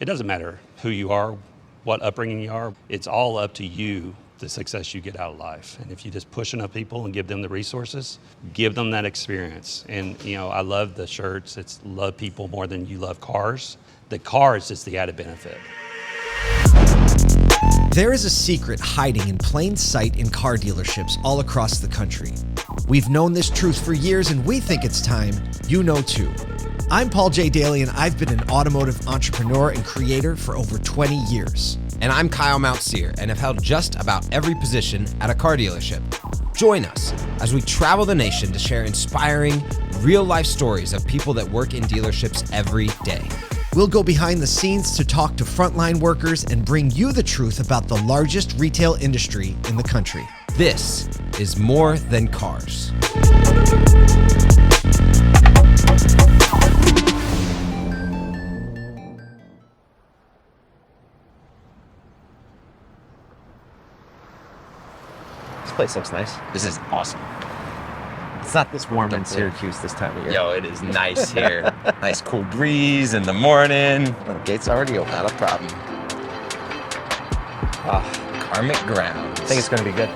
It doesn't matter who you are, what upbringing you are. It's all up to you, the success you get out of life. And if you just push enough people and give them the resources, give them that experience. And I love the shirts. It's love people more than you love cars. The car is just the added benefit. There is a secret hiding in plain sight in car dealerships all across the country. We've known this truth for years, and we think it's time you know too. I'm Paul J. Daly, and I've been an automotive entrepreneur and creator for over 20 years. And I'm Kyle Mountsier, and have held just about every position at a car dealership. Join us as we travel the nation to share inspiring, real-life stories of people that work in dealerships every day. We'll go behind the scenes to talk to frontline workers and bring you the truth about the largest retail industry in the country. This is More Than Cars. This place looks nice. This is awesome. It's not this warm in Syracuse this time of year. Yo, it is nice here. Nice cool breeze in the morning. The gate's already open. Not a problem. Karmic Grounds. I think it's going to be good.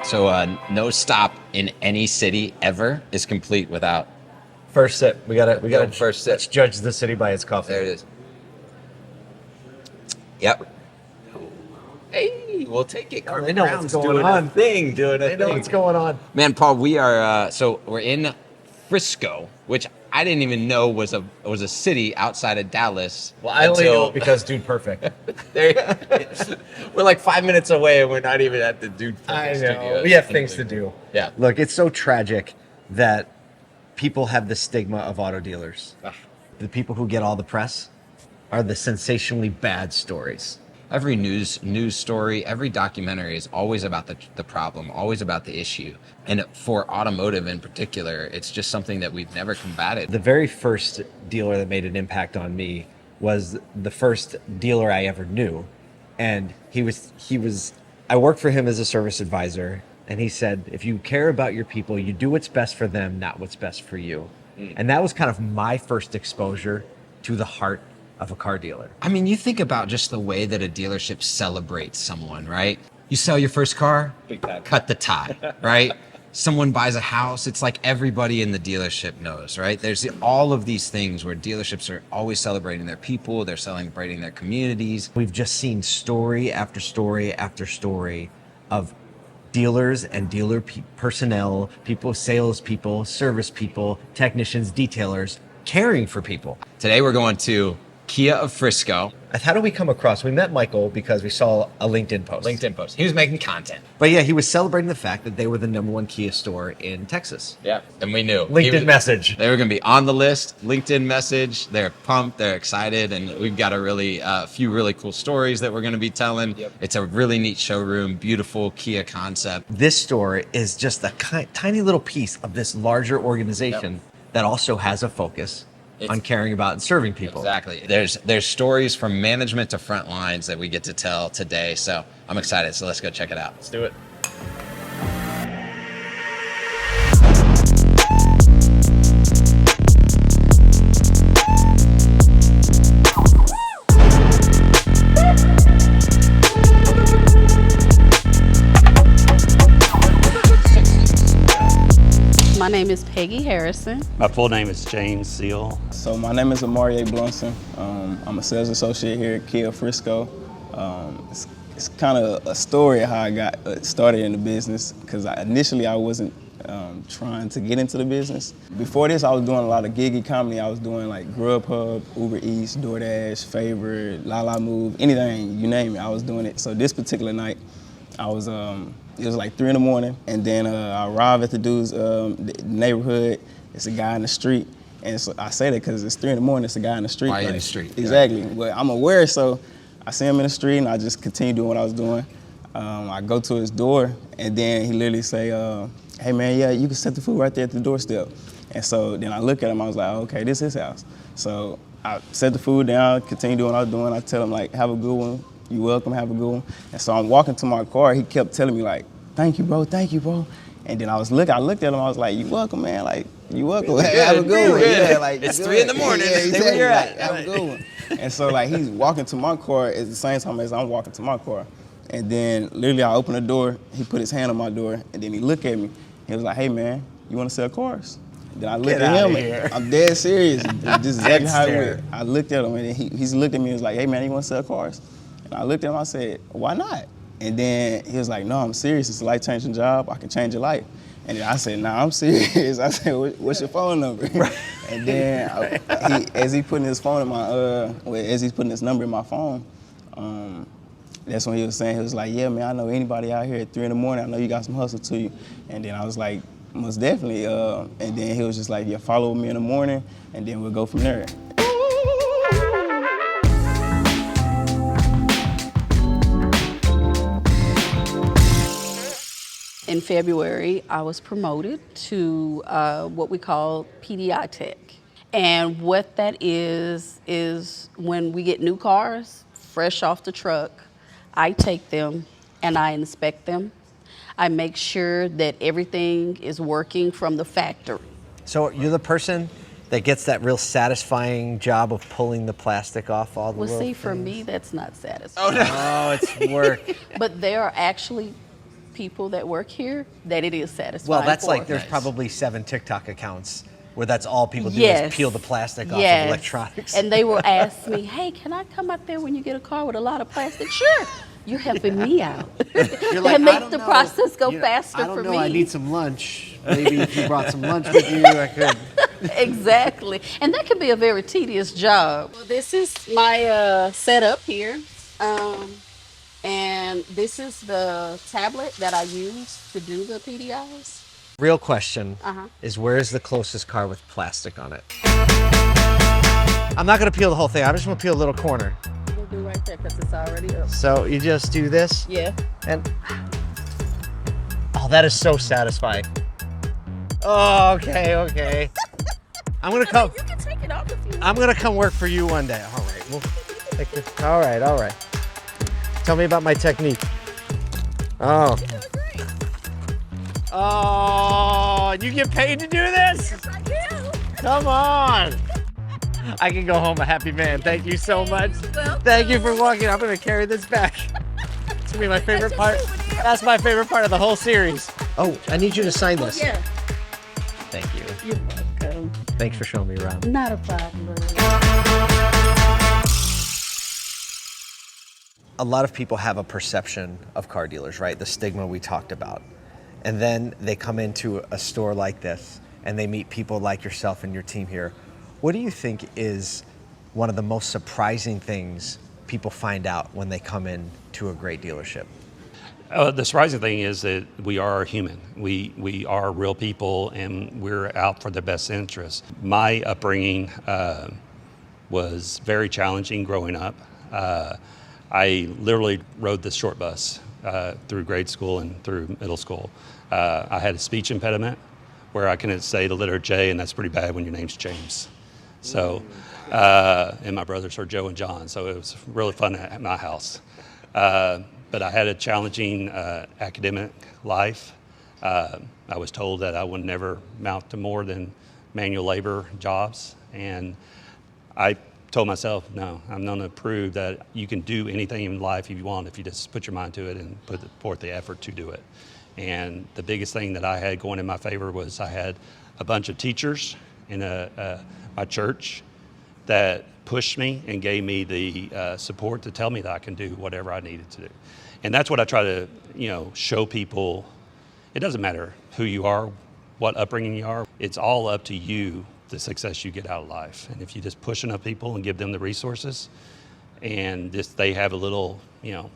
So no stop in any city ever is complete without First sip. We gotta first sip. Let's judge the city by its coffee. There it is. Yep. Hey, we'll take it. They know what's going on. Doing a They know thing. what's going on. Man, Paul, we are we're in Frisco, which I didn't even know was a city outside of Dallas. Well, I only know because Dude Perfect. We're like 5 minutes away, and we're not even at the Dude Perfect I know. studio. We have things to do. Yeah. Look, it's so tragic that people have the stigma of auto dealers. The people who get all the press are the sensationally bad stories. Every news story, every documentary is always about the problem, always about the issue. And for automotive in particular, it's just something that we've never combated. The very first dealer that made an impact on me was the first dealer I ever knew. And I worked for him as a service advisor. And he said, if you care about your people, you do what's best for them, not what's best for you. And that was kind of my first exposure to the heart of a car dealer. I mean, you think about just the way that a dealership celebrates someone, right? You sell your first car, cut the tie, right? Someone buys a house, it's like everybody in the dealership knows, right? There's all of these things where dealerships are always celebrating their people, they're celebrating their communities. We've just seen story after story after story of dealers and dealer personnel, people, salespeople, service people, technicians, detailers, caring for people. Today we're going to Kia of Frisco. How do we come across? We met Michael because we saw a LinkedIn post. He was making content. But yeah, he was celebrating the fact that they were the #1 Kia store in Texas. Yeah. And we knew. LinkedIn message. They were going to be on the list. LinkedIn message. They're pumped. They're excited. And we've got a few really cool stories that we're going to be telling. Yep. It's a really neat showroom. Beautiful Kia concept. This store is just a tiny little piece of this larger organization that also has a focus on caring about and serving people. Exactly. There's stories from management to front lines that we get to tell today. So I'm excited. So let's go check it out. Let's do it. My name is Peggy Harrison. My full name is James Seal. So my name is Mountsier Blunson. I'm a sales associate here at Kia Frisco. It's kind of a story of how I got started in the business because initially I wasn't trying to get into the business. Before this, I was doing a lot of gig economy. I was doing like Grubhub, Uber Eats, DoorDash, Favorite, La Move, anything, you name it, I was doing it. So this particular night, it was like 3 in the morning, and then I arrived at the dude's neighborhood. It's a guy in the street, and I say that because it's 3 in the morning. It's a guy in the street. Why in the street? Exactly. But I'm aware, so I see him in the street, and I just continue doing what I was doing. I go to his door, and then he literally say, "Hey man, yeah, you can set the food right there at the doorstep." And so then I look at him. I was like, "Okay, this is his house." So I set the food down, continue doing what I was doing. I tell him like, have a good one. You welcome, have a good one. And so I'm walking to my car. He kept telling me like, thank you, bro, thank you, bro. And then I looked at him, I was like, you welcome, man. Like, you welcome. Have a good one. Yeah, like, It's good. 3 in the morning. Yeah, Stay where you're at. Have a good one. And so like he's walking to my car at the same time as I'm walking to my car. And then literally I open the door, he put his hand on my door, and then he looked at me. He was like, hey man, you wanna sell cars? Then I looked at him, and I'm dead serious. This is exactly how it went. I looked at him, and he's looked at me and was like, hey man, you wanna sell cars? And I looked at him, I said, why not? And then he was like, no, I'm serious, it's a life-changing job, I can change your life. And then I said, nah, I'm serious. I said, what's your phone number? And then as he putting his phone in my, as he's putting his number in my phone, that's when he was saying, he was like, yeah, man, I know anybody out here at 3 in the morning, I know you got some hustle to you. And then I was like, most definitely. And then he was just like, yeah, follow me in the morning, and then we'll go from there. In February, I was promoted to what we call PDI Tech. And what that is when we get new cars, fresh off the truck, I take them and I inspect them. I make sure that everything is working from the factory. So you're the person that gets that real satisfying job of pulling the plastic off all the Well, little see, for things? me, that's not satisfying. Oh, it's work. But there are actually people that work here that it is satisfying. Well, that's for. like there's probably 7 TikTok accounts where that's all people do Yes. is peel the plastic off of Yes. electronics. And they will ask me, hey, can I come out there when you get a car with a lot of plastic? Sure. You're helping me out. You're like, and I make don't the know. process go You know, faster I don't for know, me. I need some lunch. Maybe if you brought some lunch with you, I could. Exactly. And that can be a very tedious job. Well, this is my setup here. And this is the tablet that I use to do the PDIs. Real question is, where's the closest car with plastic on it? I'm not gonna peel the whole thing. I just want to peel a little corner. We'll do right there because it's already up. So you just do this, Yeah. and oh, that is so satisfying. Oh, okay. I'm gonna come. You can take it off if you want. I'm gonna come work for you one day. All right, we'll take this. All right. Tell me about my technique. Oh. Oh, you get paid to do this? Yes, I do. Come on. I can go home a happy man. Thank you so much. Welcome. Thank you for walking. I'm gonna carry this back. It's gonna be my favorite part. That's my favorite part of the whole series. Oh, I need you to sign this. Yeah. Thank you. You're welcome. Thanks for showing me around. Not a problem. A lot of people have a perception of car dealers, right? The stigma we talked about. And then they come into a store like this and they meet people like yourself and your team here. What do you think is one of the most surprising things people find out when they come in to a great dealership? The surprising thing is that we are human. We are real people, and we're out for the best interest. My upbringing was very challenging growing up. I literally rode the short bus through grade school and through middle school. I had a speech impediment where I couldn't say the letter J, and that's pretty bad when your name's James. So, and my brothers are Joe and John, so it was really fun at my house. But I had a challenging academic life. I was told that I would never amount to more than manual labor jobs, and I told myself, no, I'm going to prove that you can do anything in life if you want, if you just put your mind to it and put forth the effort to do it. And the biggest thing that I had going in my favor was I had a bunch of teachers in my church that pushed me and gave me the support to tell me that I can do whatever I needed to do. And that's what I try to, show people. It doesn't matter who you are, what upbringing you are. It's all up to you, the success you get out of life. And if you just push enough people and give them the resources, and just they have a little,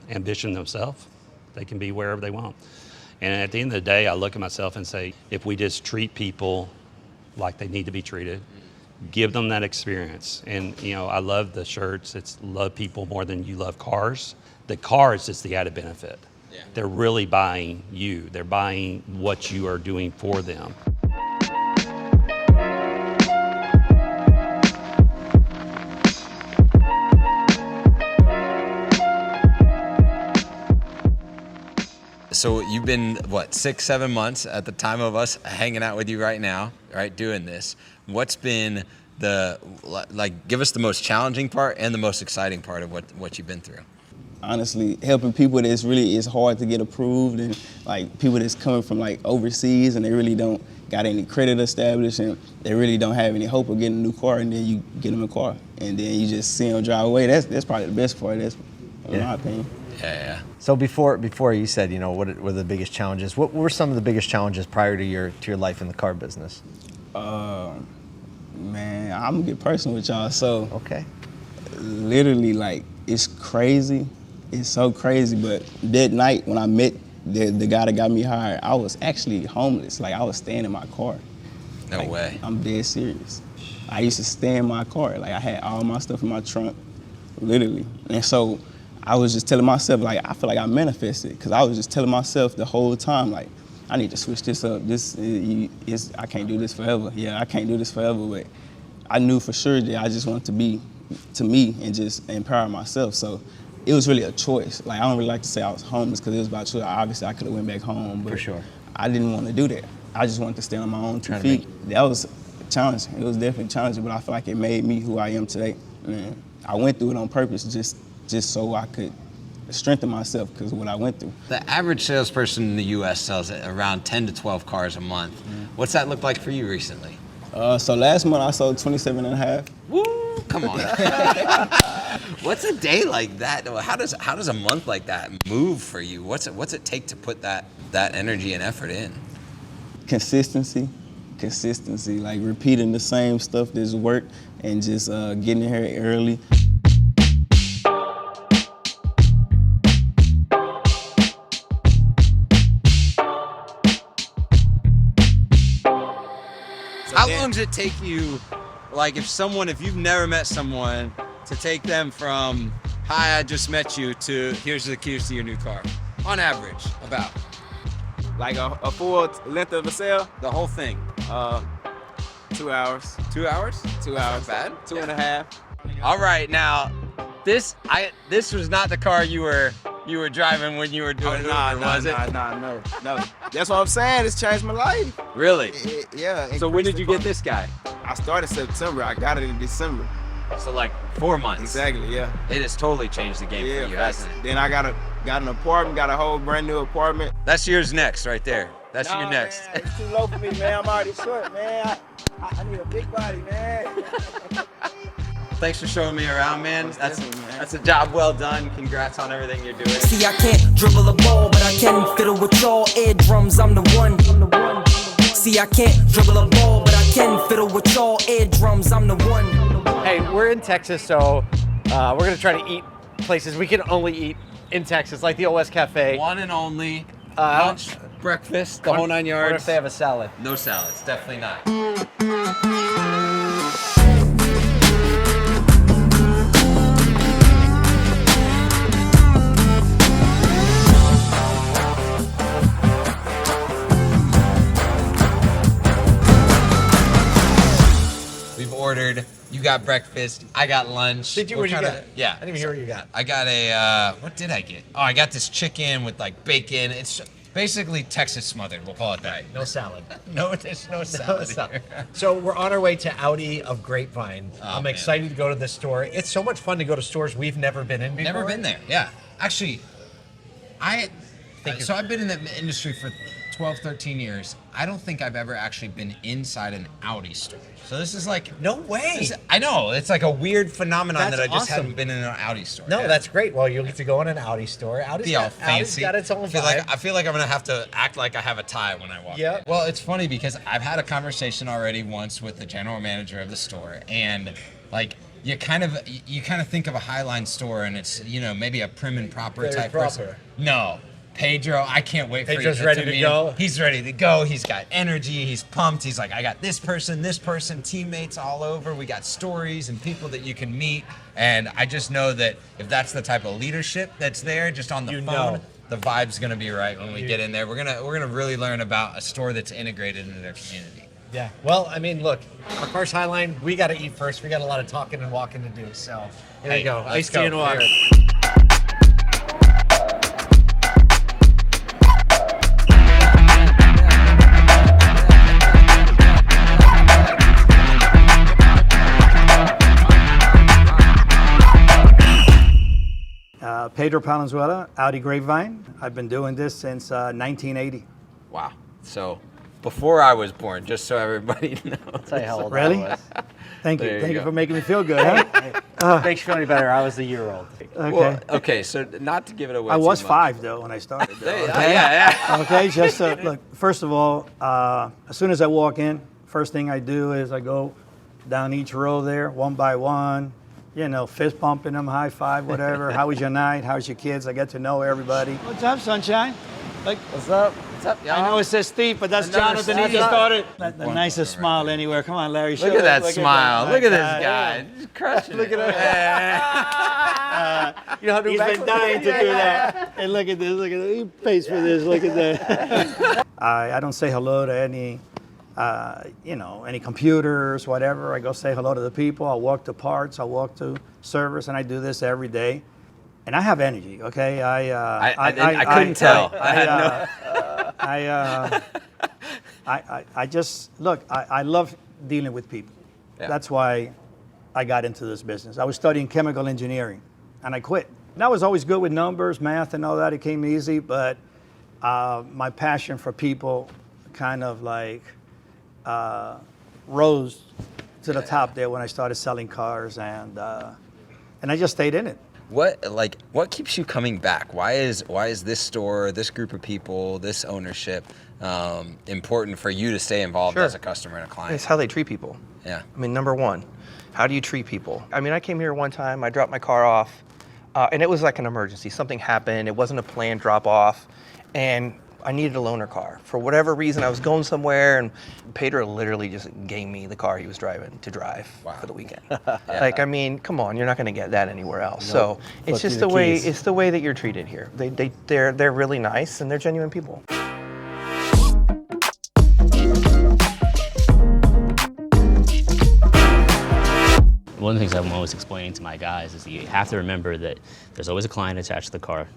ambition themselves, they can be wherever they want. And at the end of the day, I look at myself and say, if we just treat people like they need to be treated, give them that experience. And, I love the shirts. It's love people more than you love cars. The car is just the added benefit. Yeah. They're really buying you. They're buying what you are doing for them. So you've been, what, 6-7 months at the time of us hanging out with you right now, right, doing this. What's been give us the most challenging part and the most exciting part of what you've been through? Honestly, helping people that's really is hard to get approved, and like people that's coming from like overseas and they really don't got any credit established and they really don't have any hope of getting a new car, and then you get them a car and then you just see them drive away. That's probably the best part. That's in my opinion. Yeah. So before you said, you know, what were the biggest challenges? What were some of the biggest challenges prior to your life in the car business? Man, I'm gonna get personal with y'all. So Okay. literally, like, it's crazy. It's so crazy. But that night when I met the guy that got me hired, I was actually homeless. Like, I was staying in my car. No Like, way. I'm dead serious. I used to stay in my car. Like, I had all my stuff in my trunk, literally. And so I was just telling myself, like, I feel like I manifested, because I was just telling myself the whole time, like, I need to switch this up. I can't do this forever. Yeah, I can't do this forever. But I knew for sure that I just wanted to be to me and just empower myself. So it was really a choice. Like, I don't really like to say I was homeless, because it was about choice. Obviously, I could have went back home, but For sure. I didn't want to do that. I just wanted to stand on my own 2 feet. That was challenging. It was definitely challenging, but I feel like it made me who I am today. And I went through it on purpose, just so I could strengthen myself because of what I went through. The average salesperson in the U.S. sells around 10 to 12 cars a month. What's that look like for you recently? So last month I sold 27 and a half. Woo! Come on. What's a day like that? How does a month like that move for you? What's it take to put that energy and effort in? Consistency, like repeating the same stuff that's worked and just getting in here early. How long does it take you, like if you've never met someone, to take them from, hi, I just met you, to here's the keys to your new car? On average, about. Like a full length of the sale, The whole thing. 2 hours. 2 hours? 2 hours. Bad? 2.5. All right, now, this was not the car you were driving when you were doing Uber, was it? No. That's what I'm saying. It's changed my life. Really? Yeah. So when did you get this guy? I started September. I got it in December. So like 4 months. Exactly. Yeah. It has totally changed the game for you, hasn't it? Then I got an apartment. Got a whole brand new apartment. That's yours next, right there. That's your next. Man, it's too low for me, man. I'm already short, man. I need a big body, man. Thanks for showing me around, man. That's a job well done. Congrats on everything you're doing. See, I can't dribble a ball, but I can fiddle with y'all eardrums. I'm the one. See, I can't dribble a ball, but I can fiddle with y'all eardrums. I'm the one. Hey, we're in Texas, so we're gonna try to eat places we can only eat in Texas, like the OldWest Cafe. One and only lunch, breakfast, the whole 9 yards. What if they have a salad? No salads, definitely not. We've ordered. You got breakfast. I got lunch. Did you? What did you get? Yeah. I didn't even hear what you got. I got a, what did I get? Oh, I got this chicken with like bacon. It's basically Texas smothered, we'll call it that. No salad. No, there's no salad here. So we're on our way to Audi of Grapevine. I'm man. excited to go to this store. It's so much fun to go to stores we've never been in before. Never been there, yeah. Actually, I've been in the industry for 12, 13 years. I don't think I've ever actually been inside an Audi store. So this is like... No way. I know, it's like a weird phenomenon That's that I just awesome. haven't been in an Audi store. No, yet. that's great. Well, you'll get to go in an Audi store. Audi's Be all got fancy. its own vibe. I feel like I'm gonna have to act like I have a tie when I walk Yep. in. Well, it's funny because I've had a conversation already once with the general manager of the store, and like you kind of think of a Highline store, and it's maybe a prim and proper Very type proper. person. No. Pedro, I can't wait for you Pedro's ready to meet go? him. He's ready to go. He's got energy. He's pumped. He's like, I got this person, teammates all over. We got stories and people that you can meet. And I just know that if that's the type of leadership that's there, just on the phone, the vibe's gonna be right when we get in there. We're gonna really learn about a store that's integrated into their community. Yeah. Well, I mean, look, our car's Highline. We got to eat first. We got a lot of talking and walking to do. So here we go. Let's Iced tea and go. water. Pedro Palenzuela, Audi Grapevine. I've been doing this since 1980. Wow. So before I was born, just so everybody knows. I'll tell you how old Really? I was. Thank you. There you Thank you go. for making me feel good. Huh? Makes you feel any better. I was a year old. Okay. Well, okay, so not to give it away I too was much. 5 though when I started. Though, okay? Yeah. Okay, just look. First of all, as soon as I walk in, first thing I do is I go down each row there, one by one. You know, fist pumping them, high five, whatever. How was your night? How's your kids? I get to know everybody. What's up, sunshine? Like, what's up? What's up, y'all? I know it says Steve, but that's Jonathan. He just started. The nicest smile anywhere. Come on, Larry. Look show at that us. smile. Look at this that. guy. Just crushing Look it. at that. You know how to do He's been dying to do that. And look at this. Look at this. He pays for this. Look at that. I don't say hello to any, any computers, whatever. I go say hello to the people. I walk to parts. I walk to service, and I do this every day. And I have energy. Okay. I couldn't tell. I just look. I love dealing with people. Yeah. That's why I got into this business. I was studying chemical engineering, and I quit. And I was always good with numbers, math, and all that. It came easy, but my passion for people kind of like rose to the top there when I started selling cars, and I just stayed in it. What keeps you coming back? Why is this store, this group of people, this ownership important for you to stay involved as a customer and a client? It's how they treat people. Yeah. I mean, number one, how do you treat people? I mean, I came here one time, I dropped my car off, and it was like an emergency. Something happened, it wasn't a planned drop off, and I needed a loaner car. For whatever reason, I was going somewhere, and Pedro literally just gave me the car he was driving to drive for the weekend. Like, I mean, come on, you're not gonna get that anywhere else. So it's just the way, it's the way that you're treated here. They're really nice, and they're genuine people. One of the things I'm always explaining to my guys is that you have to remember that there's always a client attached to the car.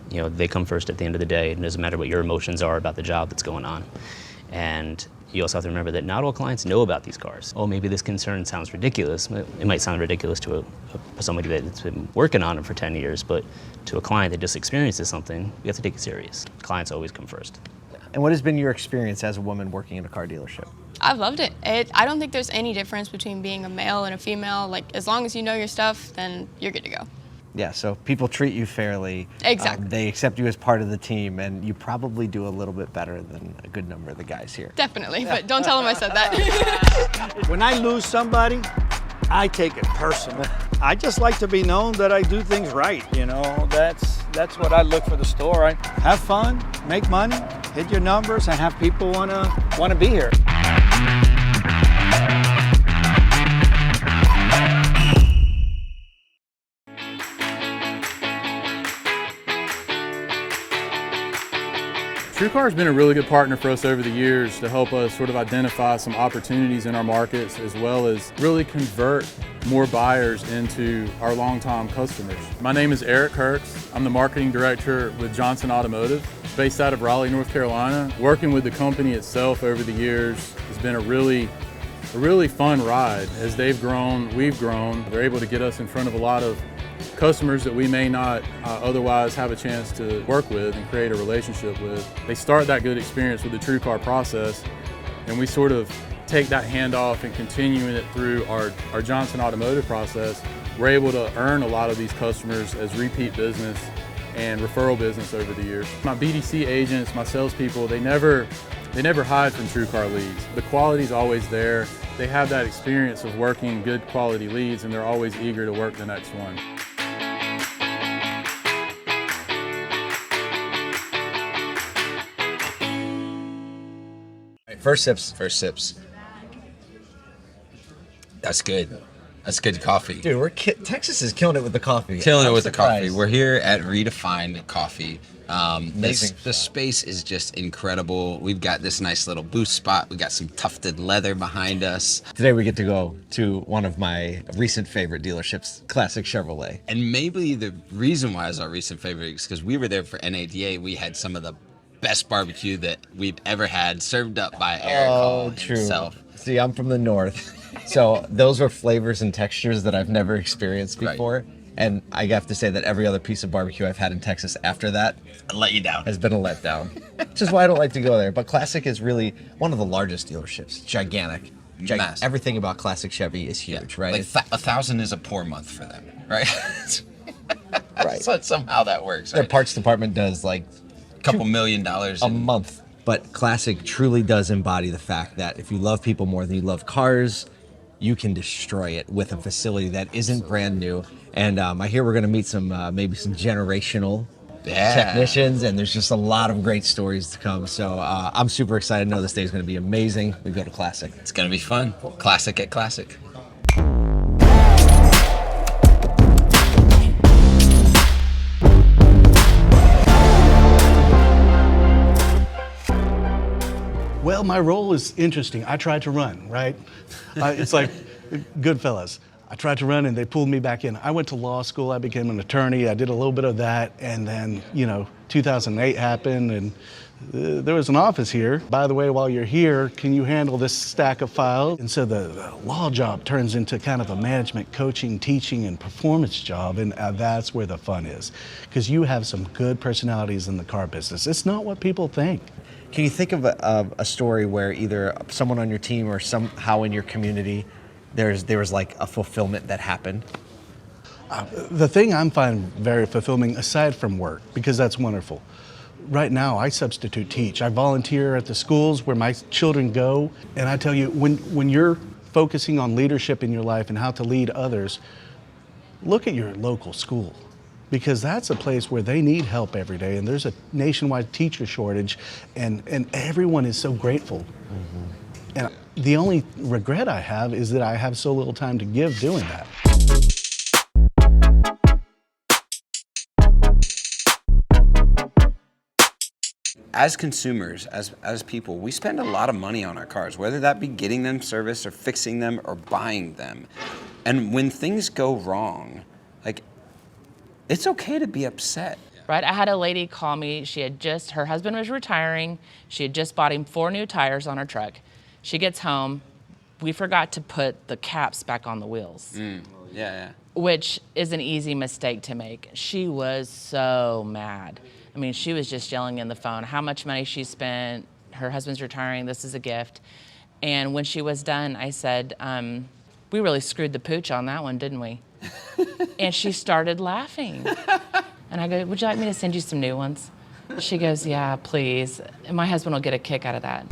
You know, they come first at the end of the day. It doesn't matter what your emotions are about the job that's going on. And you also have to remember that not all clients know about these cars. Oh, maybe this concern sounds ridiculous. It might sound ridiculous to somebody that's been working on it for 10 years, but to a client that just experiences something, we have to take it serious. Clients always come first. And what has been your experience as a woman working in a car dealership? I've loved it. I don't think there's any difference between being a male and a female. Like, as long as you know your stuff, then you're good to go. Yeah, so people treat you fairly. Exactly. They accept you as part of the team, and you probably do a little bit better than a good number of the guys here. Definitely, but don't tell them I said that. When I lose somebody, I take it personal. I just like to be known that I do things right. You know, that's what I look for the store. I have fun, make money, hit your numbers, and have people wanna be here. Truecar has been a really good partner for us over the years to help us sort of identify some opportunities in our markets, as well as really convert more buyers into our longtime customers. My name is Eric Kirks. I'm the marketing director with Johnson Automotive, based out of Raleigh, North Carolina. Working with the company itself over the years has been a really fun ride. As they've grown, we've grown. They're able to get us in front of a lot of customers that we may not otherwise have a chance to work with and create a relationship with. They start that good experience with the Truecar process, and we sort of take that handoff and continuing it through our Johnson Automotive process. We're able to earn a lot of these customers as repeat business and referral business over the years. My BDC agents, my salespeople, they never hide from Truecar leads. The quality's always there. They have that experience of working good quality leads, and they're always eager to work the next one. First sips. That's good. That's good coffee. Dude, Texas is killing it with the coffee. Killing it with surprised. the coffee. We're here at Redefined Coffee. Amazing The space is just incredible. We've got this nice little booth spot. We got some tufted leather behind us. Today we get to go to one of my recent favorite dealerships, Classic Chevrolet. And maybe the reason why it's our recent favorite is because we were there for NADA. We had some of the best barbecue that we've ever had, served up by Eric Hall himself. See, I'm from the north, so those were flavors and textures that I've never experienced before. Right. And I have to say that every other piece of barbecue I've had in Texas after that Let you down. has been a letdown, which is why I don't like to go there. But Classic is really one of the largest dealerships, gigantic. Massive. Everything about Classic Chevy is huge, right? Like 1,000 is a poor month for them, right? Right. So somehow that works. Their Right? parts department does like A couple $1 million a month. But Classic truly does embody the fact that if you love people more than you love cars, you can destroy it with a facility that isn't brand new. And I hear we're going to meet some maybe some generational technicians, and there's just a lot of great stories to come. So I'm super excited. I know this day is going to be amazing. We go to Classic. It's gonna be fun. Classic at Classic. Well, my role is interesting. I tried to run, right? It's like Goodfellas. I tried to run and they pulled me back in. I went to law school, I became an attorney, I did a little bit of that, and then, 2008 happened and there was an office here. By the way, while you're here, can you handle this stack of files? And so the law job turns into kind of a management, coaching, teaching, and performance job, and that's where the fun is. Because you have some good personalities in the car business. It's not what people think. Can you think of a story where either someone on your team or somehow in your community there was like a fulfillment that happened? The thing I'm finding very fulfilling, aside from work, because that's wonderful, right now I substitute teach. I volunteer at the schools where my children go, and I tell you, when you're focusing on leadership in your life and how to lead others, look at your local school, because that's a place where they need help every day, and there's a nationwide teacher shortage, and everyone is so grateful. Mm-hmm. And the only regret I have is that I have so little time to give doing that. As consumers, as people, we spend a lot of money on our cars, whether that be getting them serviced or fixing them or buying them. And when things go wrong, like, it's okay to be upset. Right, I had a lady call me. Her husband was retiring. She had just bought him 4 new tires on her truck. She gets home, we forgot to put the caps back on the wheels. Yeah. Which is an easy mistake to make. She was so mad. I mean, she was just yelling in the phone how much money she spent. Her husband's retiring, this is a gift. And when she was done, I said, we really screwed the pooch on that one, didn't we? And she started laughing. And I go, would you like me to send you some new ones? She goes, yeah, please. And my husband will get a kick out of that.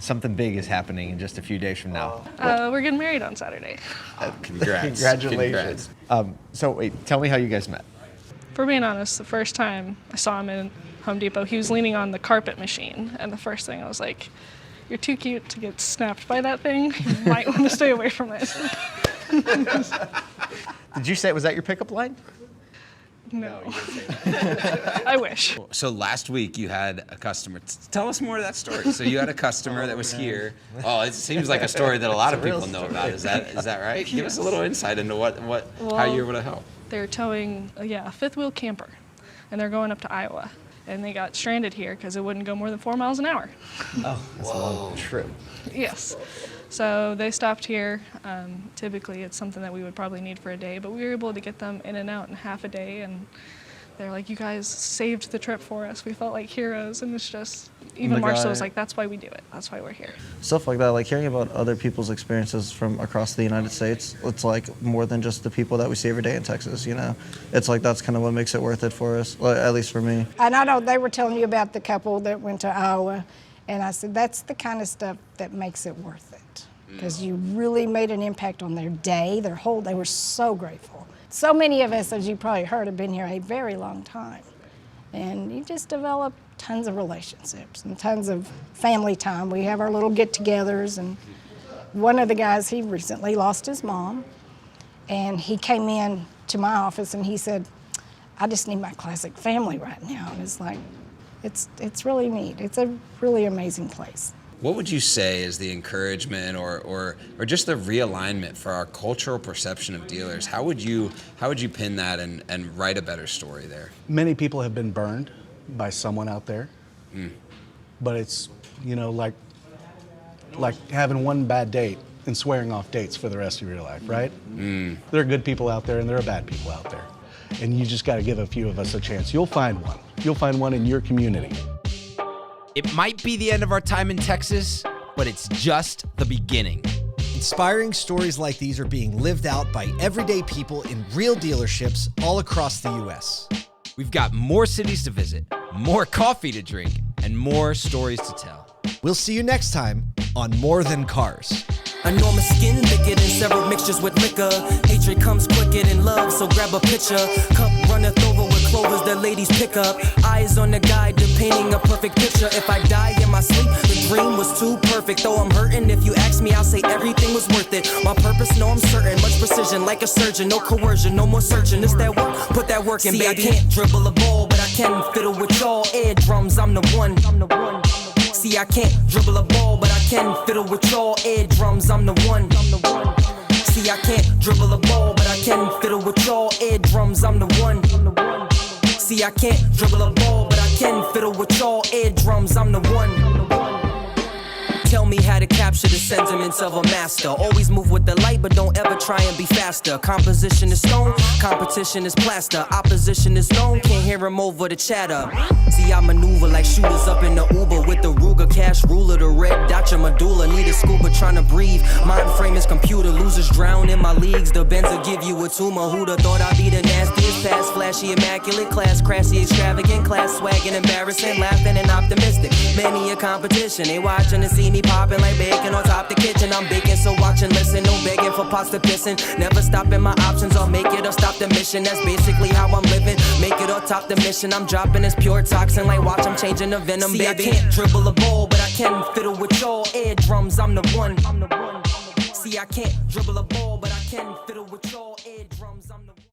Something big is happening in just a few days from now. We're getting married on Saturday. Congrats. Congratulations. So wait, tell me how you guys met. For being honest, the first time I saw him in Home Depot, he was leaning on the carpet machine. And the first thing I was like, you're too cute to get snapped by that thing. You might want to stay away from it. Did you say, was that your pickup line? No. I wish. So last week you had a customer. Tell us more of that story. So you had a customer that was here. Oh, it seems like a story that a lot of people know about. Is that right? Give us a little insight into how you're able to help. They're towing a fifth wheel camper, and they're going up to Iowa. And they got stranded here because it wouldn't go more than 4 miles an hour. Oh, that's a long trip. Yes. So they stopped here. Typically, it's something that we would probably need for a day, but we were able to get them in and out in half a day. And they're like, you guys saved the trip for us. We felt like heroes. And it's just, even more so, it's like, that's why we do it. That's why we're here. Stuff like that, like hearing about other people's experiences from across the United States, it's like more than just the people that we see every day in Texas, It's like that's kind of what makes it worth it for us, at least for me. And I know they were telling you about the couple that went to Iowa, and I said, that's the kind of stuff that makes it worth it. Because you really made an impact on their day, they were so grateful. So many of us, as you probably heard, have been here a very long time. And you just develop tons of relationships and tons of family time. We have our little get-togethers, and one of the guys, he recently lost his mom, and he came in to my office and he said, I just need my classic family right now. And it's like, it's really neat. It's a really amazing place. What would you say is the encouragement or just the realignment for our cultural perception of dealers? How would you pin that and write a better story there? Many people have been burned by someone out there, but it's, like like having one bad date and swearing off dates for the rest of your life, right? There are good people out there and there are bad people out there. And you just got to give a few of us a chance. You'll find one. You'll find one in your community. It might be the end of our time in Texas, but it's just the beginning. Inspiring stories like these are being lived out by everyday people in real dealerships all across the U.S. We've got more cities to visit, more coffee to drink, and more stories to tell. We'll see you next time on More Than Cars. Enormous skin, thicker than several mixtures with liquor. Hatred comes quicker than love, so grab a picture. Cup runneth over with clovers that ladies pick up. Eyes on the guide, they're painting a perfect picture. If I die in my sleep, the dream was too perfect. Though I'm hurting, if you ask me, I'll say everything was worth it. My purpose, no, I'm certain. Much precision, like a surgeon. No coercion, no more searching. It's that work, put that work in, baby. I can't dribble a ball, but I can fiddle with y'all eardrums. I'm the one. See, I can't dribble a ball, but I can fiddle with y'all eardrums. I'm the one. See, I can't dribble a ball, but I can fiddle with y'all eardrums. I'm the one. See, I can't dribble a ball, but I can fiddle with y'all eardrums. I'm the one. Tell me how to capture the sentiments of a master. Always move with the light, but don't ever try and be faster. Composition is stone, competition is plaster. Opposition is known, can't hear him over the chatter. See, I maneuver like shooters up in the Uber with the Ruger cash ruler. The red dot your medulla, need a scuba trying to breathe. Mind frame is computer, losers drown in my leagues. The Benz will give you a tumor. Who'da thought I'd be the nastiest? Past flashy, immaculate, class crassy, extravagant, class swagging, embarrassing, laughing and optimistic. Many a competition, they watching to see me popping like bacon on top the kitchen. I'm baking, so watch and listen. No begging for pots to pissing. Never stopping my options. I'll make it or stop the mission. That's basically how I'm living. Make it or top the mission. I'm dropping this pure toxin like watch. I'm changing the venom, baby. I can't dribble a ball, but I can fiddle with y'all eardrums. I'm the one. See, I can't dribble a ball, but I can fiddle with y'all eardrums. I'm the one.